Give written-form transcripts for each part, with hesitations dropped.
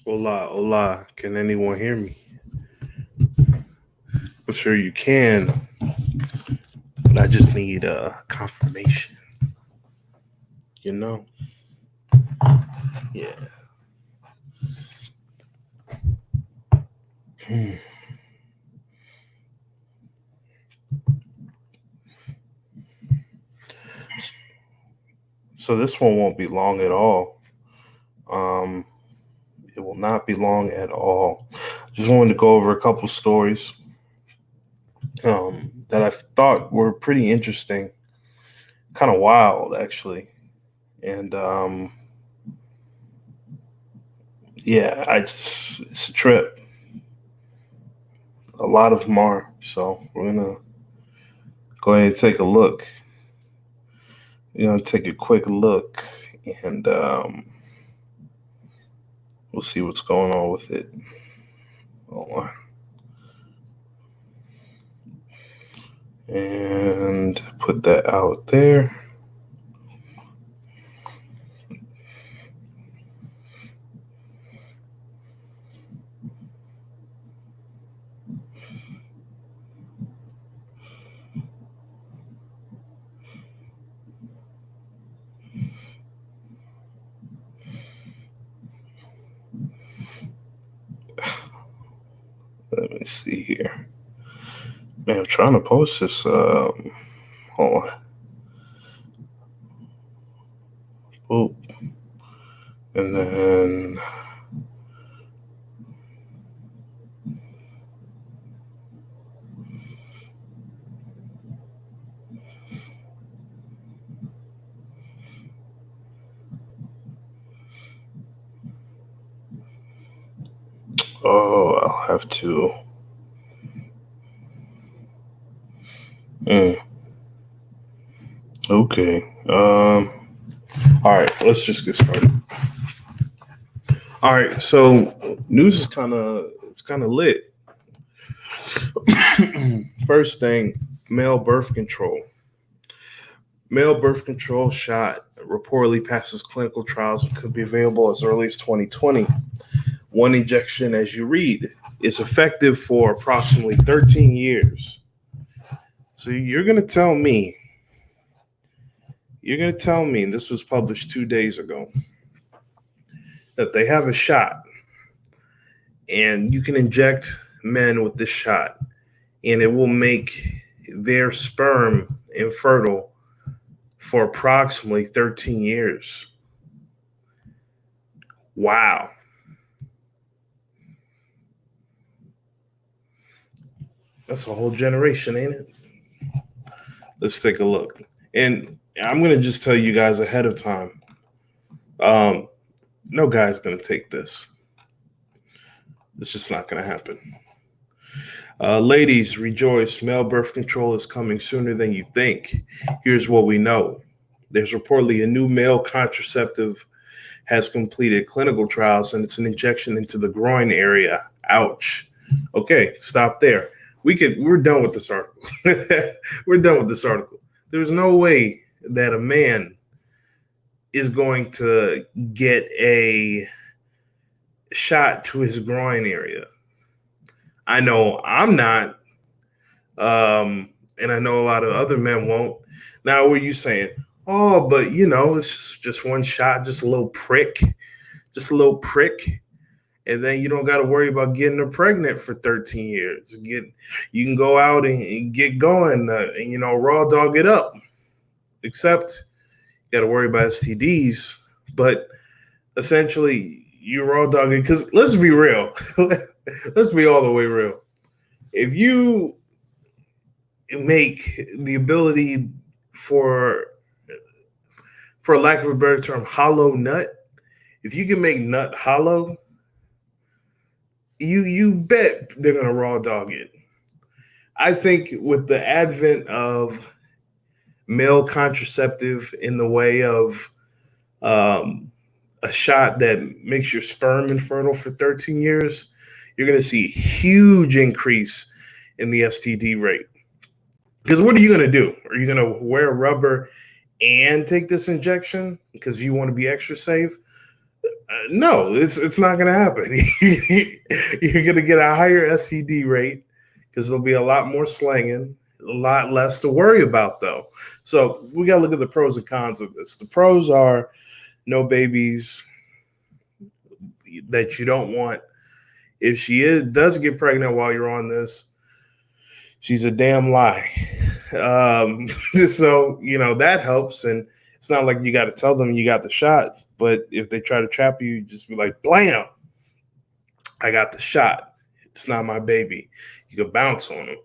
Hola, hola. Can anyone hear me? I'm sure you can, but I just need confirmation. You know? Yeah. Hmm. So this one won't be long at all. Um, it will not be long at all. Just wanted to go over a couple stories that I thought were pretty interesting, kind of wild actually, and yeah, I just it's a trip. A lot of them are. So we're gonna go ahead and take a look. We're gonna take a quick look, and we'll see what's going on with it. Hold on. And put that out there. Let me see here. Man, I'm trying to post this. Hold on. Boop. And then I'll have to. Mm, okay. All right. Let's just get started. All right. So news is kind of lit. First thing, male birth control. Male birth control shot reportedly passes clinical trials and could be available as early as 2020. One injection, as you read, is effective for approximately 13 years. So you're going to tell me, and this was published 2 days ago, that they have a shot and you can inject men with this shot and it will make their sperm infertile for approximately 13 years. Wow. That's a whole generation, ain't it? Let's take a look. And I'm going to just tell you guys ahead of time, um, no guy's going to take this. It's just not going to happen. Ladies, rejoice. Male birth control is coming sooner than you think. Here's what we know. There's reportedly a new male contraceptive has completed clinical trials, and it's an injection into the groin area. Ouch. Okay, stop there. We're done with this article. We're done with this article. There's no way that a man is going to get a shot to his groin area. I know I'm not, and I know a lot of other men won't. Now, what are you saying? Oh, but it's just one shot, just a little prick, and then you don't got to worry about getting her pregnant for 13 years. You can go out and get going, and raw dog it up. Except you got to worry about STDs, but essentially you raw dog it because let's be real, let's be all the way real. If you make the ability for for lack of a better term, hollow nut, if you can make nut hollow, you bet they're gonna raw dog it. I think with the advent of male contraceptive in the way of um, a shot that makes your sperm infertile for 13 years, you're going to see a huge increase in the STD rate. Because what are you going to do? Are you going to wear rubber and take this injection because you want to be extra safe? No, it's not going to happen. You're going to get a higher STD rate because there'll be a lot more slanging, a lot less to worry about, though. So we got to look at the pros and cons of this. The pros are no babies that you don't want. If does get pregnant while you're on this, she's a damn lie. So, that helps. And it's not like you got to tell them you got the shot. But if they try to trap you, just be like, blam, I got the shot. It's not my baby. You can bounce on them.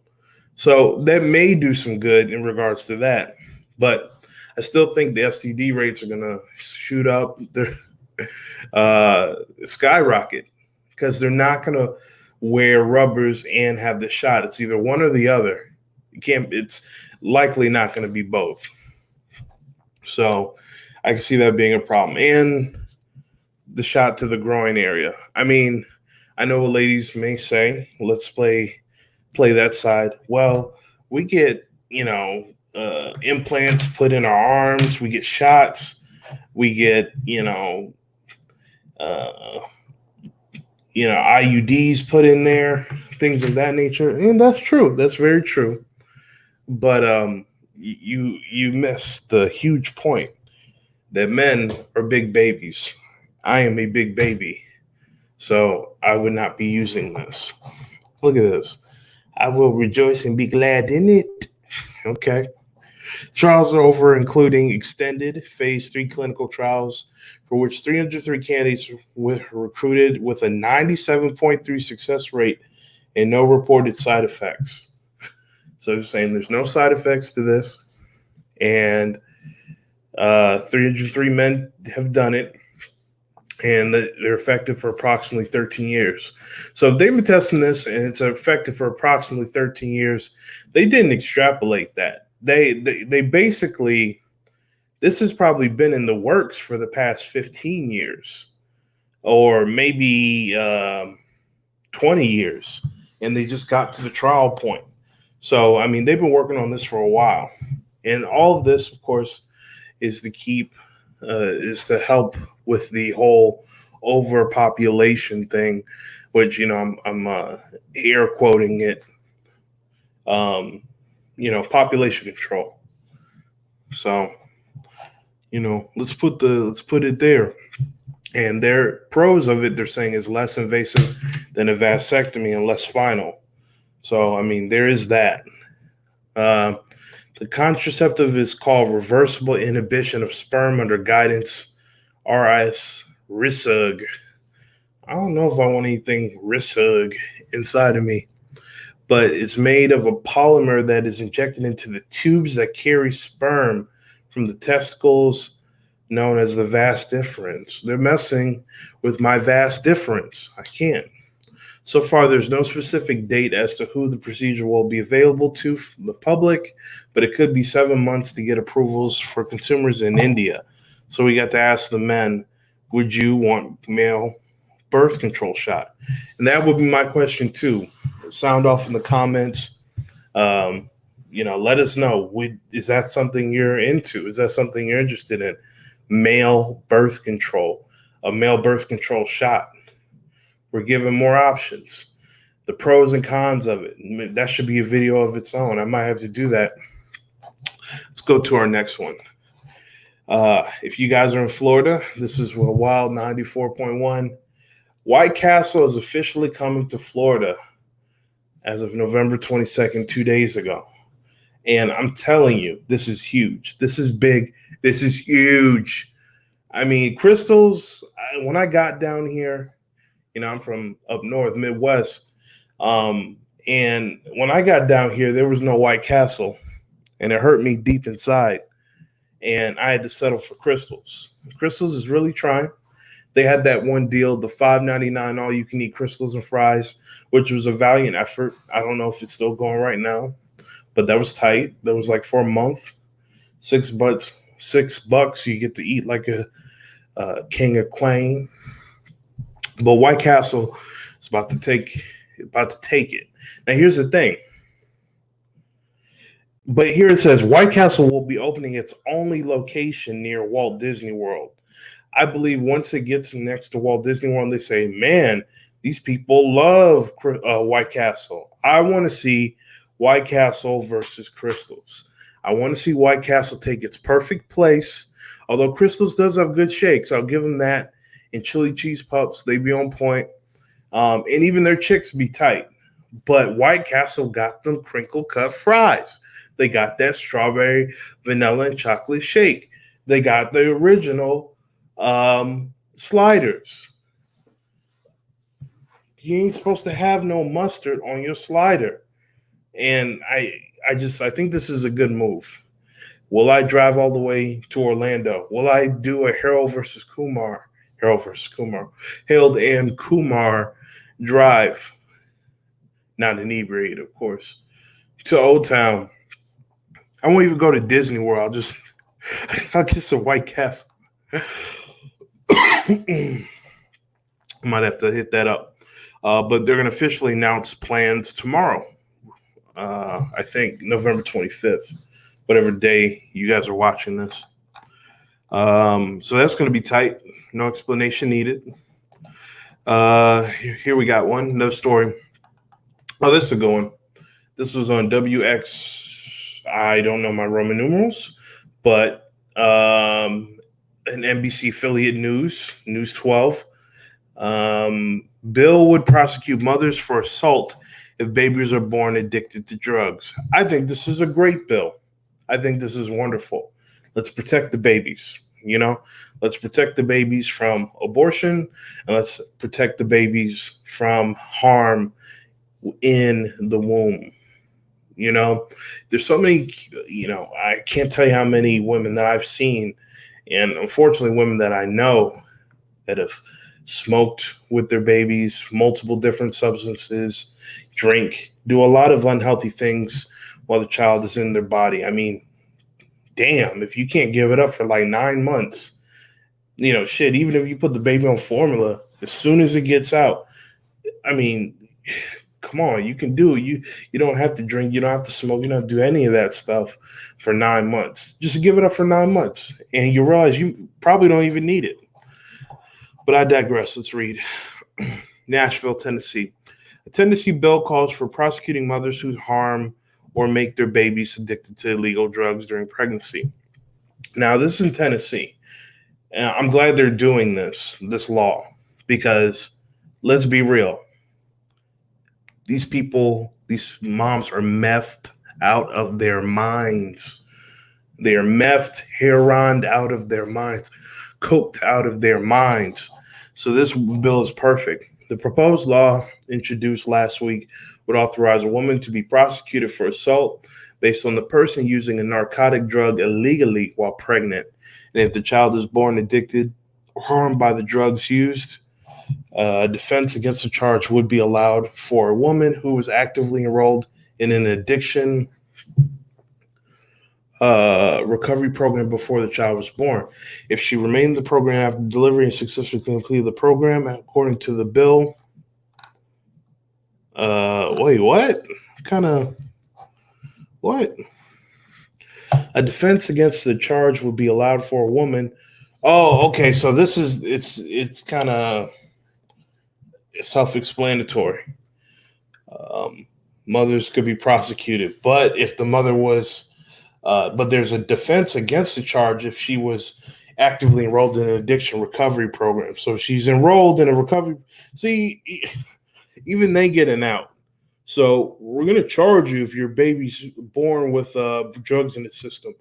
So that may do some good in regards to that. But I still think the STD rates are going to shoot up. They're skyrocket because they're not going to wear rubbers and have the shot. It's either one or the other. It's likely not going to be both. So I can see that being a problem. And the shot to the groin area. I mean, I know what ladies may say, let's play that side. Well, we get, implants put in our arms. We get shots. We get, IUDs put in there, things of that nature. And that's true. That's very true. But you missed the huge point that men are big babies. I am a big baby, so I would not be using this. Look at this. I will rejoice and be glad in it. Okay. Trials are over, including extended phase 3 clinical trials for which 303 candidates were recruited with a 97.3 success rate and no reported side effects. So they're saying there's no side effects to this. And 303 men have done it, and they're effective for approximately 13 years. So if they've been testing this and it's effective for approximately 13 years, they didn't extrapolate that. They basically, this has probably been in the works for the past 15 years or maybe 20 years, and they just got to the trial point. So, I mean, they've been working on this for a while. And all of this, of course, is to help with the whole overpopulation thing, which, I'm air quoting it, population control. So, let's put it there. And their pros of it, they're saying, is less invasive than a vasectomy and less final. So, I mean, there is that. The contraceptive is called reversible inhibition of sperm under guidance, RISUG. I don't know if I want anything RISUG inside of me, but it's made of a polymer that is injected into the tubes that carry sperm from the testicles, known as the vas deferens. They're messing with my vas deferens. I can't. So far, there's no specific date as to who the procedure will be available to the public, but it could be 7 months to get approvals for consumers in India. So we got to ask the men, would you want male birth control shot? And that would be my question too. Sound off in the comments. Let us know. Is that something you're into? Is that something you're interested in? Male birth control, a male birth control shot. We're given more options, the pros and cons of it. That should be a video of its own. I might have to do that. Let's go to our next one. If you guys are in Florida, this is Wild 94.1. White Castle is officially coming to Florida as of November 22nd, 2 days ago. And I'm telling you, this is huge. This is big. This is huge. I mean, crystals, when I got down here, I'm from up north, Midwest. And when I got down here, there was no White Castle, and it hurt me deep inside. And I had to settle for crystals. Crystals is really trying. They had that one deal, the $5.99 all you can eat crystals and fries, which was a valiant effort. I don't know if it's still going right now, but that was tight. That was like for a month, $6. You get to eat like a king or queen. But White Castle is about to take it. Now, here's the thing. But here it says White Castle will be opening its only location near Walt Disney World. I believe once it gets next to Walt Disney World, they say, man, these people love White Castle. I want to see White Castle versus Crystals. I want to see White Castle take its perfect place. Although Crystals does have good shakes, I'll give them that. And chili cheese puffs, they be on point. And even their chicks be tight. But White Castle got them crinkle cut fries. They got that strawberry, vanilla, and chocolate shake. They got the original sliders. You ain't supposed to have no mustard on your slider. And I think this is a good move. Will I drive all the way to Orlando? Will I do a Harold and Kumar drive, not inebriated, of course, to Old Town? I won't even go to Disney World. I'll just a White Castle. Might have to hit that up. But they're going to officially announce plans tomorrow. I think November 25th, whatever day you guys are watching this. So that's going to be tight. No explanation needed. Here we got one. No story. Oh, this is a good one. This was on WX. I don't know my Roman numerals, but an NBC affiliate News 12. Bill would prosecute mothers for assault if babies are born addicted to drugs. I think this is a great bill. I think this is wonderful. Let's protect the babies. Let's protect the babies from abortion, and let's protect the babies from harm in the womb. There's so many, I can't tell you how many women that I've seen, and unfortunately women that I know that have smoked with their babies, multiple different substances, drink, do a lot of unhealthy things while the child is in their body. I mean, damn, if you can't give it up for like 9 months, shit, even if you put the baby on formula, as soon as it gets out, I mean, come on, you can do it. You don't have to drink, you don't have to smoke, you don't do any of that stuff for 9 months. Just give it up for 9 months, and you realize you probably don't even need it. But I digress. Let's read. Nashville, Tennessee. A Tennessee bill calls for prosecuting mothers who harm or make their babies addicted to illegal drugs during pregnancy. Now, this is in Tennessee. And I'm glad they're doing this law, because let's be real. These moms are methed out of their minds. They are methed, heroined out of their minds, coked out of their minds. So this bill is perfect. The proposed law introduced last week would authorize a woman to be prosecuted for assault based on the person using a narcotic drug illegally while pregnant. And if the child is born addicted or harmed by the drugs used, defense against the charge would be allowed for a woman who was actively enrolled in an addiction recovery program before the child was born. If she remained in the program after delivery and successfully completed the program, according to the bill. Wait, what? What? A defense against the charge would be allowed for a woman. Oh, okay. So this is it's kind of self-explanatory. Mothers could be prosecuted, but if the mother was but there's a defense against the charge if she was actively enrolled in an addiction recovery program. So she's enrolled in a recovery. See, even they get an out. So we're going to charge you if your baby's born with drugs in its system.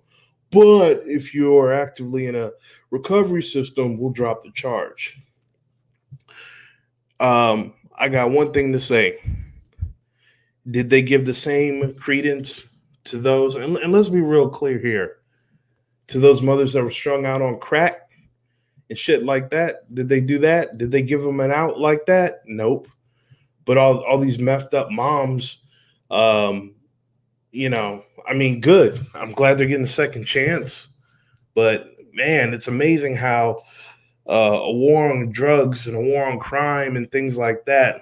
But if you're actively in a recovery system, we'll drop the charge. I got one thing to say. Did they give the same credence to those, and let's be real clear here, to those mothers that were strung out on crack and shit like that? Did they do that? Did they give them an out like that? Nope. But all these messed up moms, I mean, good. I'm glad they're getting a second chance. But, man, it's amazing how a war on drugs and a war on crime and things like that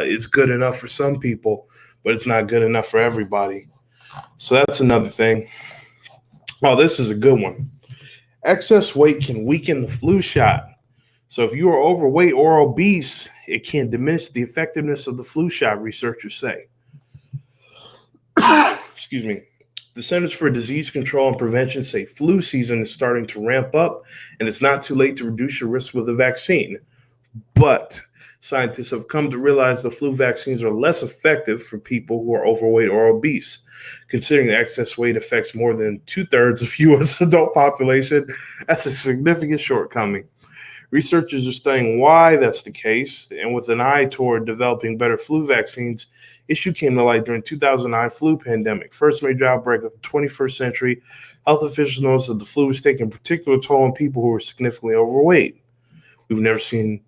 is good enough for some people, but it's not good enough for everybody. So that's another thing. Oh, this is a good one. Excess weight can weaken the flu shot. So if you are overweight or obese, it can diminish the effectiveness of the flu shot, researchers say. Excuse me. The Centers for Disease Control and Prevention say flu season is starting to ramp up and it's not too late to reduce your risk with a vaccine. But scientists have come to realize the flu vaccines are less effective for people who are overweight or obese. Considering the excess weight affects more than 2/3 of U.S. adult population, that's a significant shortcoming. Researchers are studying why that's the case, and with an eye toward developing better flu vaccines, issue came to light during 2009 flu pandemic, first major outbreak of the 21st century. Health officials noticed that the flu was taking a particular toll on people who were significantly overweight. We've never seen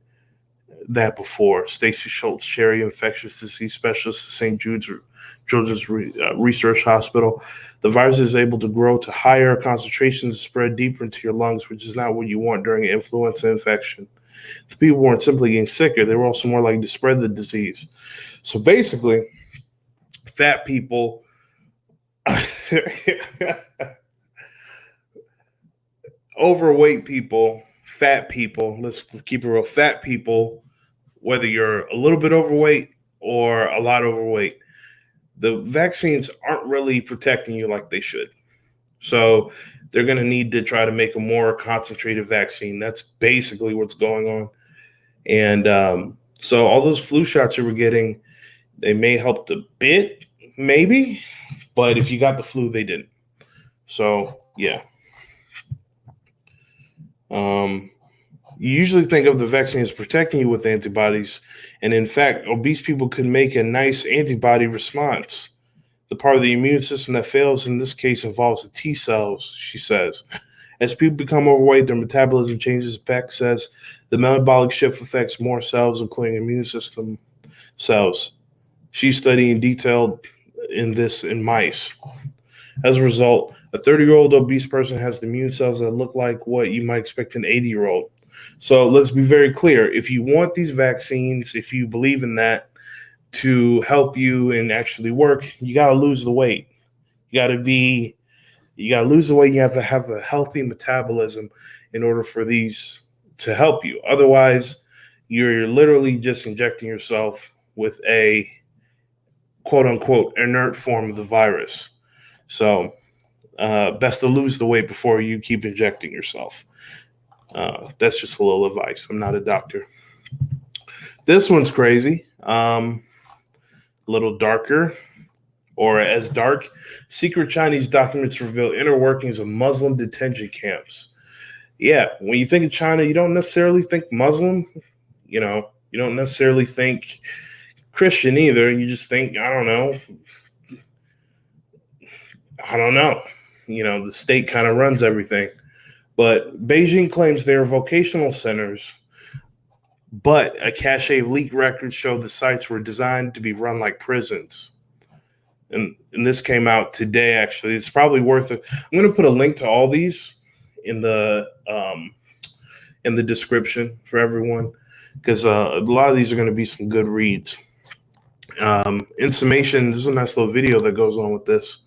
that before. Stacy Schultz, Cherry, infectious disease specialist at St. Jude's Children's Research Hospital. The virus is able to grow to higher concentrations and spread deeper into your lungs, which is not what you want during an influenza infection. The people weren't simply getting sicker, they were also more likely to spread the disease. So basically, fat people overweight people, fat people, let's keep it real, fat people, whether you're a little bit overweight or a lot overweight, the vaccines aren't really protecting you like they should. So they're going to need to try to make a more concentrated vaccine. That's basically what's going on. And so all those flu shots you were getting, they may help a bit, maybe, but if you got the flu, they didn't. So, yeah. You usually think of the vaccine as protecting you with antibodies, and in fact, obese people could make a nice antibody response. The part of the immune system that fails in this case involves the T cells, she says. As people become overweight, their metabolism changes. Beck says the metabolic shift affects more cells, including immune system cells. She's studying detail in this in mice. As a result, a 30-year-old obese person has the immune cells that look like what you might expect an 80-year-old. So let's be very clear. If you want these vaccines, if you believe in that to help you and actually work, you got to lose the weight. You got to lose the weight. You have to have a healthy metabolism in order for these to help you. Otherwise, you're literally just injecting yourself with a quote unquote inert form of the virus. So best to lose the weight before you keep injecting yourself. That's just a little advice. I'm not a doctor. This one's crazy. A little darker, or as dark. Secret Chinese documents reveal inner workings of Muslim detention camps. Yeah, when you think of China, you don't necessarily think Muslim. You don't necessarily think Christian either. You just think, I don't know. The state kind of runs everything. But Beijing claims they are vocational centers, but a cache of leaked records showed the sites were designed to be run like prisons. And this came out today, actually. It's probably worth it. I'm going to put a link to all these in the description for everyone, because a lot of these are going to be some good reads. In summation, this is a nice little video that goes on with this.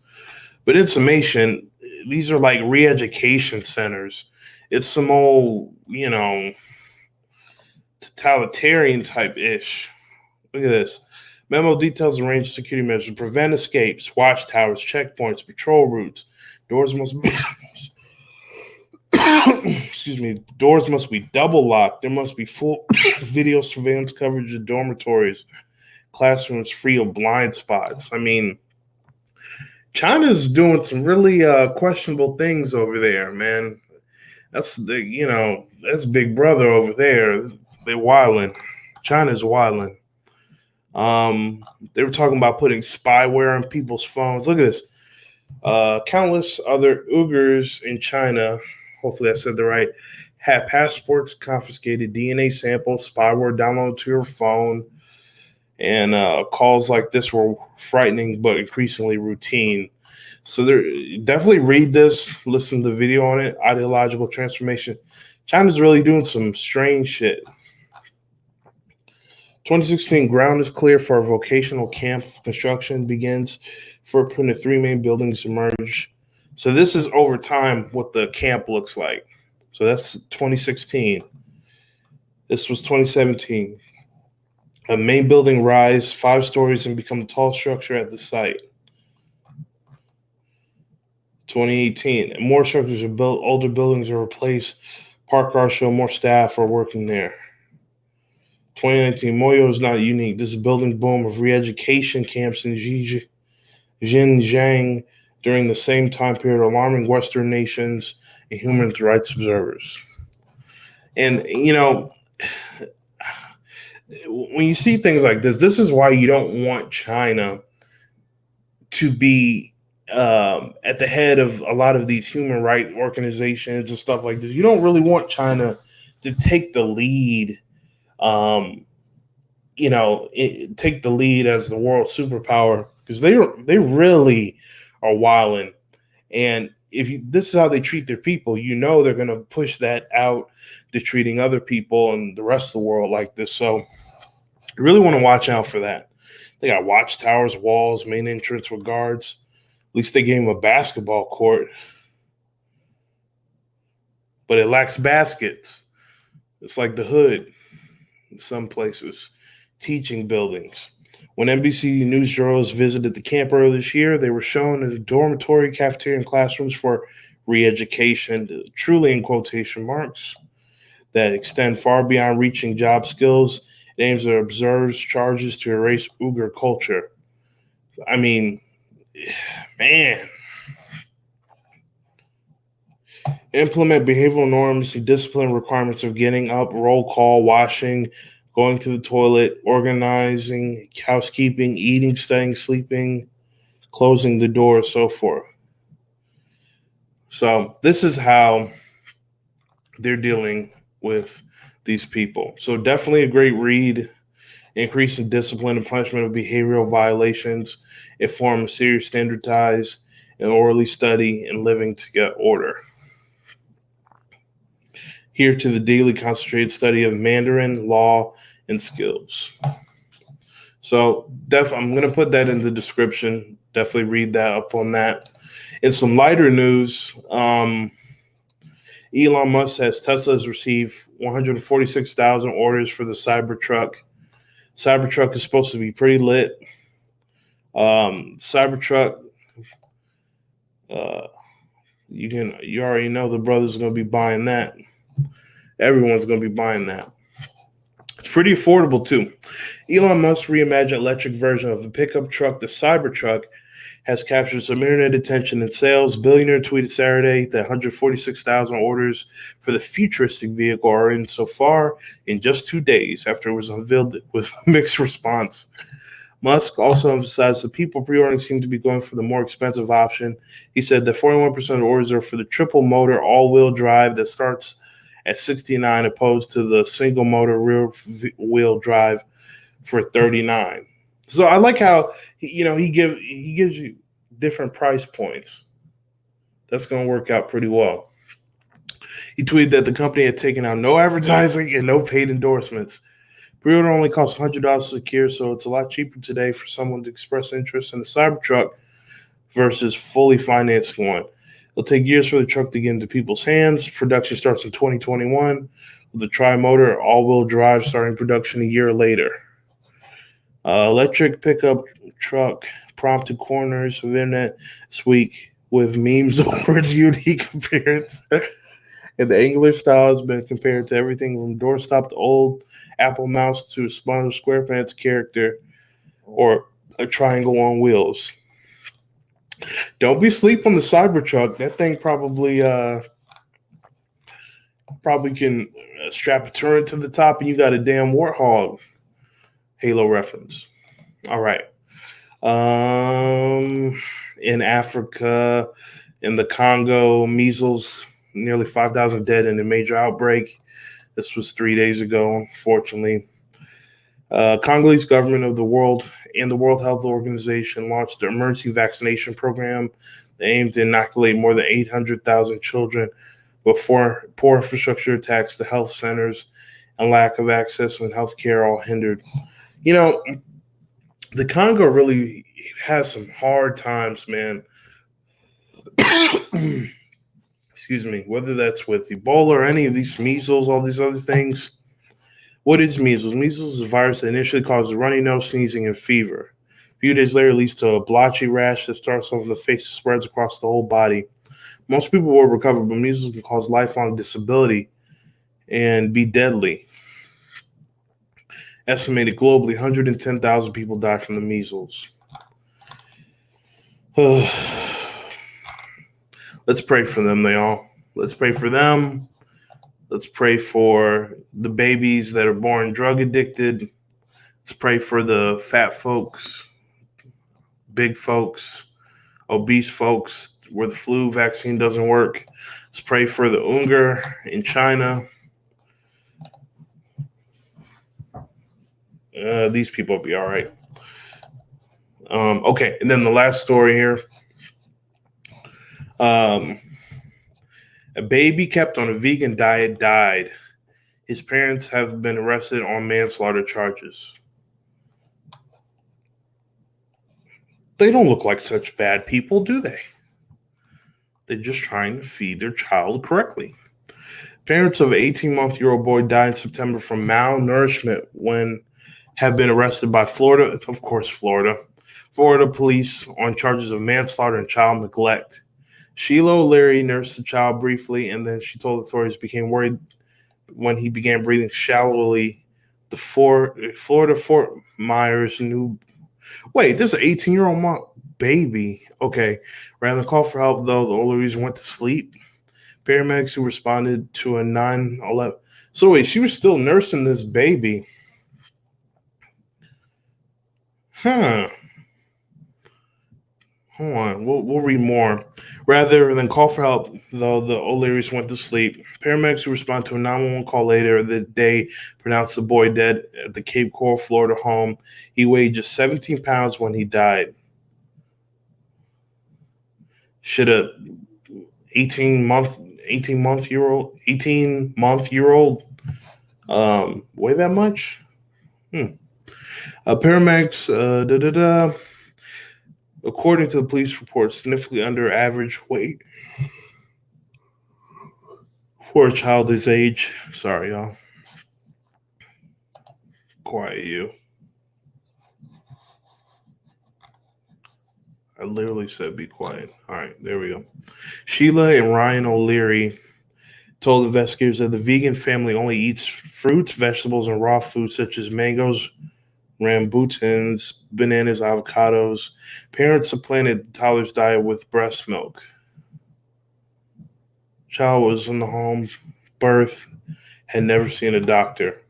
But in summation, these are like re-education centers. It's some old, totalitarian type ish. Look at this. Memo details a range of security measures to prevent escapes, watchtowers, checkpoints, patrol routes. Doors must be doors must be double locked. There must be full video surveillance coverage of dormitories, classrooms free of blind spots. I mean, China's doing some really questionable things over there, man. That's that's Big Brother over there. They're wilding. China's wilding. They were talking about putting spyware on people's phones. Look at this. Countless other Uyghurs in China, hopefully I said that right, had passports confiscated, DNA samples, spyware downloaded to your phone, and calls like this were frightening but increasingly routine. So definitely read this, listen to the video on it, ideological transformation. China's really doing some strange shit. 2016, ground is clear for a vocational camp. Construction begins. Footprint of 3 main buildings emerge. So this is over time what the camp looks like. So that's 2016. This was 2017. A main building rise 5 stories and become the tallest structure at the site. 2018. And more structures are built, older buildings are replaced. Park cars show more staff are working there. 2019. Moyo is not unique. This is building boom of re-education camps in Xinjiang during the same time period, alarming Western nations and human rights observers. And, when you see things like this is why you don't want China to be at the head of a lot of these human rights organizations and stuff like this. You don't really want China to take the lead, take the lead as the world superpower, because they really are wilding. And this is how they treat their people, they're going to push that out to treating other people and the rest of the world like this. So you really want to watch out for that. They got watchtowers, walls, main entrance with guards. At least they gave him a basketball court, but it lacks baskets. It's like the hood in some places. Teaching buildings. When NBC News journalists visited the camp earlier this year, they were shown as dormitory, cafeteria, and classrooms for re-education, truly in quotation marks, that extend far beyond reaching job skills. It aims at observes charges to erase Uyghur culture. I mean, man. Implement behavioral norms and discipline requirements of getting up, roll call, washing, going to the toilet, organizing, housekeeping, eating, studying, sleeping, closing the door, so forth. So this is how they're dealing with these people. So definitely a great read. Increase in discipline and punishment of behavioral violations. It forms serious, standardized, and orally study and living to get order. Here to the daily concentrated study of Mandarin, law, and skills. So I'm going to put that in the description. Definitely read that up on that. In some lighter news, Elon Musk says Tesla has received 146,000 orders for the Cybertruck. Cybertruck is supposed to be pretty lit. Cybertruck, you already know the brothers are going to be buying that. Everyone's going to be buying that. It's pretty affordable too. Elon Musk's reimagined electric version of the pickup truck, the Cybertruck, has captured some internet attention and sales. Billionaire tweeted Saturday that 146,000 orders for the futuristic vehicle are in so far in just 2 days after it was unveiled with mixed response. Musk also emphasized that people pre-ordering seem to be going for the more expensive option. He said that 41% of orders are for the triple motor all-wheel drive that starts at $69, opposed to the single motor rear wheel drive for $39. So I like how he gives you different price points. That's going to work out pretty well. He tweeted that the company had taken out no advertising and no paid endorsements. Pre-order only costs $100 to secure, so it's a lot cheaper today for someone to express interest in the Cybertruck versus fully financing one. It'll take years for the truck to get into people's hands. Production starts in 2021 with the tri-motor all-wheel drive starting production a year later. Electric pickup truck prompted corners of internet this week with memes over its unique appearance. And the angular style has been compared to everything from doorstop to old Apple mouse to a SpongeBob SquarePants character or a triangle on wheels. Don't be asleep on the Cybertruck. That thing probably can strap a turret to the top and you got a damn warthog. Halo reference. All right. In Africa, in the Congo, measles, nearly 5,000 dead in a major outbreak. This was 3 days ago, unfortunately. Congolese government of the world and the World Health Organization launched the emergency vaccination program. They aim to inoculate more than 800,000 children before poor infrastructure attacks to health centers and lack of access and health care all hindered. The Congo really has some hard times, man. Excuse whether that's with Ebola or any of these measles, all these other things. What is measles? Measles is a virus that initially causes runny nose, sneezing, and fever. A few days later, it leads to a blotchy rash that starts off in the face and spreads across the whole body. Most people will recover, but measles can cause lifelong disability and be deadly. Estimated globally, 110,000 people die from the measles. Let's pray for them, they all. Let's pray for them. Let's pray for the babies that are born drug addicted. Let's pray for the fat folks, big folks, obese folks where the flu vaccine doesn't work. Let's pray for the Unger in China. These people will be all right. Okay, and then the last story here. A baby kept on a vegan diet died. His parents have been arrested on manslaughter charges. They don't look like such bad people, do they? They're just trying to feed their child correctly. Parents of an 18-month-old boy died in September from malnourishment when have been arrested by Florida police on charges of manslaughter and child neglect. Sheila O'Leary nursed the child briefly, and then she told authorities became worried when he began breathing shallowly. The Florida Fort Myers new. Wait, this is an 18-year-old baby. Okay. Rather than call for help, though, the O'Learys went to sleep. Paramedics who responded to a 911. So wait, she was still nursing this baby. Huh. Hold on, we'll read more. Rather than call for help, though, the O'Learys went to sleep. Paramedics who responded to a 911 call later that day pronounced the boy dead at the Cape Coral, Florida home. He weighed just 17 pounds when he died. Should a 18-month-year-old weigh that much? Paramedics, according to the police report, significantly under average weight for a child his age. Sorry, y'all. Quiet you. I literally said be quiet. All right, there we go. Sheila and Ryan O'Leary told investigators that the vegan family only eats fruits, vegetables, and raw foods such as mangoes, rambutans, bananas, avocados. Parents supplanted the toddler's diet with breast milk. Child was in the home, birth, had never seen a doctor.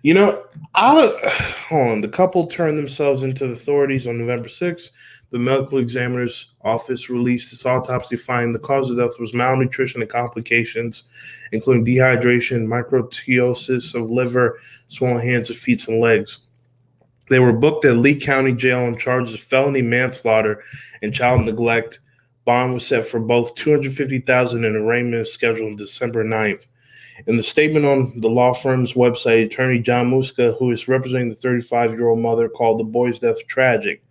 You know, the couple turned themselves into the authorities on November 6th. The medical examiner's office released its autopsy, finding the cause of death was malnutrition and complications, including dehydration, microteosis of liver, swollen hands, and feet and legs. They were booked at Lee County Jail on charges of felony manslaughter and child neglect. Bond was set for both $250,000 and arraignment is scheduled on December 9th. In the statement on the law firm's website, attorney John Muska, who is representing the 35-year-old mother, called the boy's death tragic.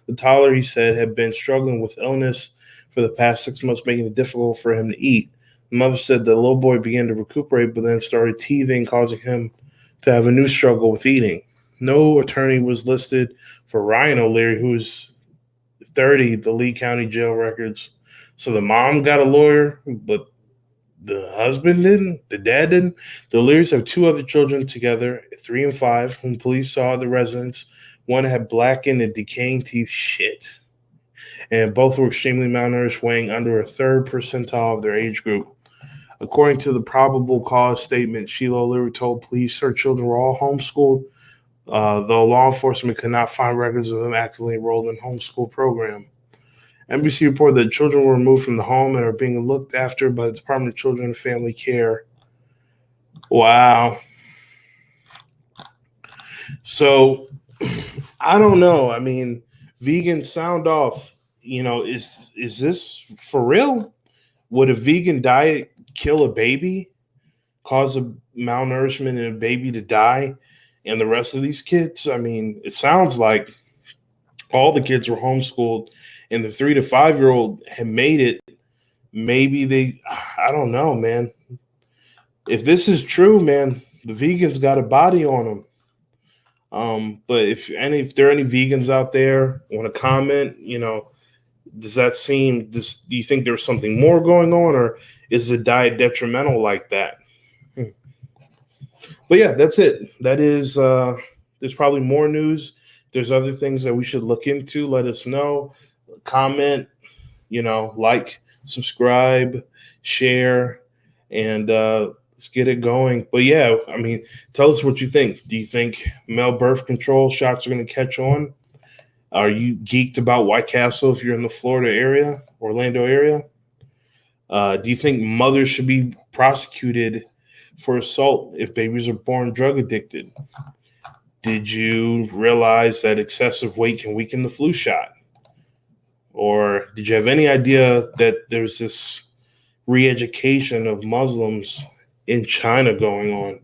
The toddler, he said, had been struggling with illness for the past 6 months, making it difficult for him to eat. The mother said the little boy began to recuperate, but then started teething, causing him to have a new struggle with eating. No attorney was listed for Ryan O'Leary, who is 30, the Lee County jail records. So the mom got a lawyer, but the husband didn't. The dad didn't. The O'Learys have two other children together, 3 and 5, whom police saw at the residence. One had blackened and decaying teeth. Shit. And both were extremely malnourished, weighing under a third percentile of their age group. According to the probable cause statement, Sheila O'Leary told police her children were all homeschooled, though law enforcement could not find records of them actively enrolled in homeschool program. NBC reported that children were removed from the home and are being looked after by the Department of Children and Family Care. Wow. So, I don't know. I mean, vegan sound off. You know, is this for real? Would a vegan diet kill a baby, cause a malnourishment in a baby to die, and the rest of these kids? I mean, it sounds like all the kids were homeschooled, and the 3 to 5-year-old had made it maybe I don't know, man. If this is true, man, the vegans got a body on them. But if there are any vegans out there want to comment, does that do you think there's something more going on, or is the diet detrimental like that? Hmm. But yeah, that's it. There's probably more news. There's other things that we should look into. Let us know. Comment, like, subscribe, share, and let's get it going. But yeah, I mean, tell us what you think. Do you think male birth control shots are going to catch on? Are you geeked about White Castle if you're in the Florida area, Orlando area? Do you think mothers should be prosecuted for assault if babies are born drug addicted? Did you realize that excessive weight can weaken the flu shot? Or did you have any idea that there's this re-education of Muslims in China going on?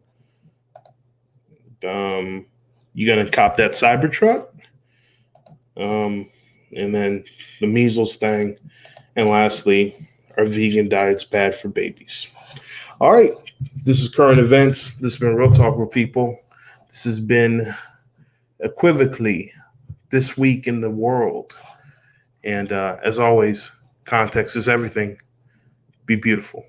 You gonna cop that Cybertruck? And then the measles thing. And lastly, are vegan diets bad for babies? All right. This is Current Events. This has been Real Talk with People. This has been Equivocally This Week in the World. And as always, context is everything. Be beautiful.